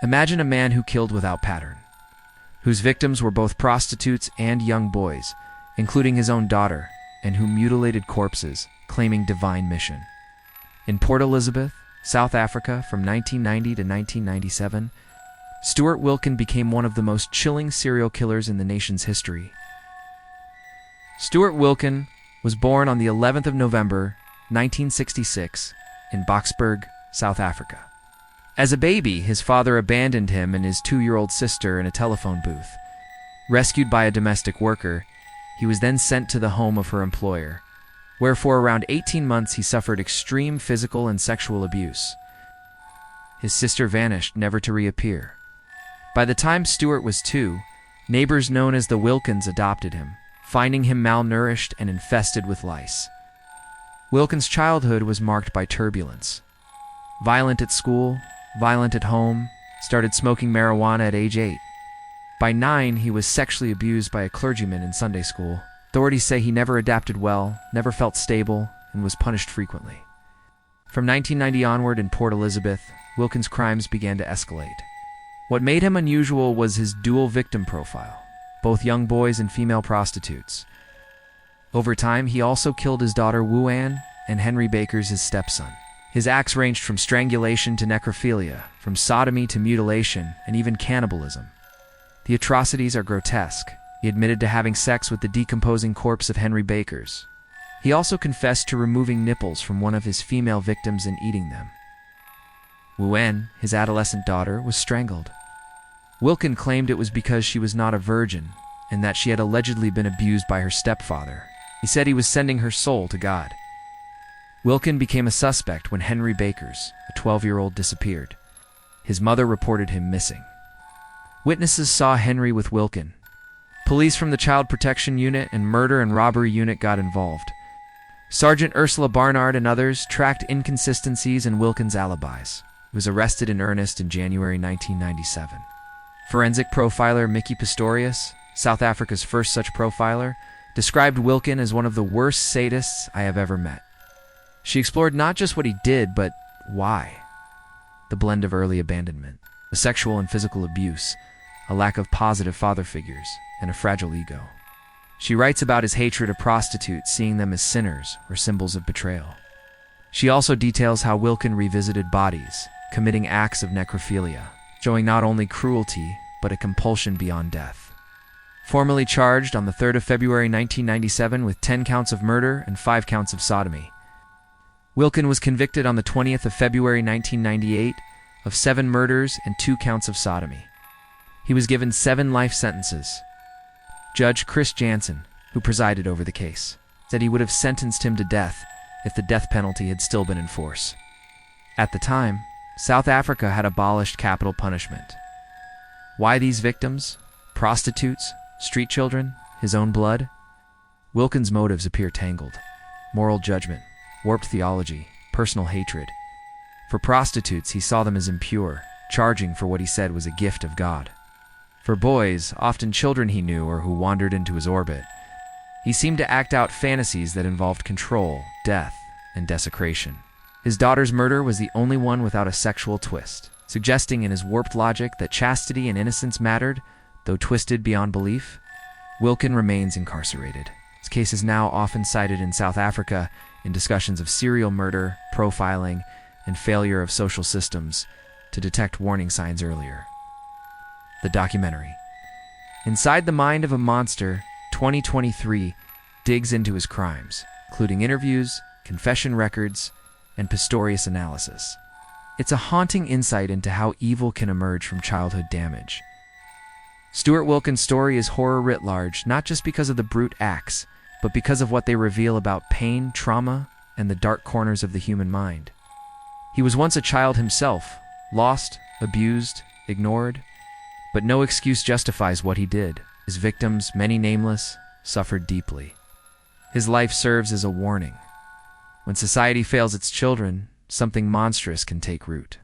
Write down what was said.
Imagine a man who killed without pattern, whose victims were both prostitutes and young boys, including his own daughter, and who mutilated corpses, claiming divine mission. In Port Elizabeth, South Africa, from 1990 to 1997, Stewart Wilken became one of the most chilling serial killers in the nation's history. Stewart Wilken was born on the 11th of November, 1966, in Boksburg, South Africa. As a baby, his father abandoned him and his 2-year-old sister in a telephone booth. Rescued by a domestic worker, he was then sent to the home of her employer, where for around 18 months he suffered extreme physical and sexual abuse. His sister vanished, never to reappear. By the time Stewart was 2, neighbors known as the Wilkens adopted him, finding him malnourished and infested with lice. Wilken's childhood was marked by turbulence. Violent at school, violent at home, started smoking marijuana at age 8. By 9, he was sexually abused by a clergyman in Sunday school. Authorities say he never adapted well, never felt stable, and was punished frequently. From 1990 onward in Port Elizabeth, Wilken's crimes began to escalate. What made him unusual was his dual victim profile, both young boys and female prostitutes. Over time, he also killed his daughter Wu Ann and Henry Bakers, his stepson. His acts ranged from strangulation to necrophilia, from sodomy to mutilation, and even cannibalism. The atrocities are grotesque. He admitted to having sex with the decomposing corpse of Henry Bakers. He also confessed to removing nipples from one of his female victims and eating them. Wu Ann, his adolescent daughter, was strangled. Wilken claimed it was because she was not a virgin and that she had allegedly been abused by her stepfather. He said he was sending her soul to God. Wilken became a suspect when Henry Bakers, a 12-year-old, disappeared. His mother reported him missing. Witnesses saw Henry with Wilken. Police from the Child Protection Unit and Murder and Robbery Unit got involved. Sergeant Ursula Barnard and others tracked inconsistencies in Wilken's alibis. He was arrested in earnest in January 1997. Forensic profiler Mickey Pistorius, South Africa's first such profiler, described Wilken as one of the worst sadists I have ever met. She explored not just what he did, but why. The blend of early abandonment, the sexual and physical abuse, a lack of positive father figures, and a fragile ego. She writes about his hatred of prostitutes, seeing them as sinners or symbols of betrayal. She also details how Wilken revisited bodies, committing acts of necrophilia, showing not only cruelty, but a compulsion beyond death. Formally charged on the 3rd of February 1997 with 10 counts of murder and 5 counts of sodomy. Wilken was convicted on the 20th of February 1998 of 7 murders and 2 counts of sodomy. He was given 7 life sentences. Judge Chris Jansen, who presided over the case, said he would have sentenced him to death if the death penalty had still been in force. At the time, South Africa had abolished capital punishment. Why these victims? Prostitutes? Street children? His own blood? Wilken's motives appear tangled. Moral judgment, warped theology, personal hatred. For prostitutes, he saw them as impure, charging for what he said was a gift of God. For boys, often children he knew or who wandered into his orbit, he seemed to act out fantasies that involved control, death, and desecration. His daughter's murder was the only one without a sexual twist, suggesting in his warped logic that chastity and innocence mattered, though twisted beyond belief. Wilken remains incarcerated. His case is now often cited in South Africa in discussions of serial murder, profiling, and failure of social systems to detect warning signs earlier. The documentary, Inside the Mind of a Monster, 2023, digs into his crimes, including interviews, confession records, and Pistorius analysis. It's a haunting insight into how evil can emerge from childhood damage. Stewart Wilken's story is horror writ large, not just because of the brute acts, but because of what they reveal about pain, trauma, and the dark corners of the human mind. He was once a child himself, lost, abused, ignored, but no excuse justifies what he did. His victims, many nameless, suffered deeply. His life serves as a warning. When society fails its children, something monstrous can take root.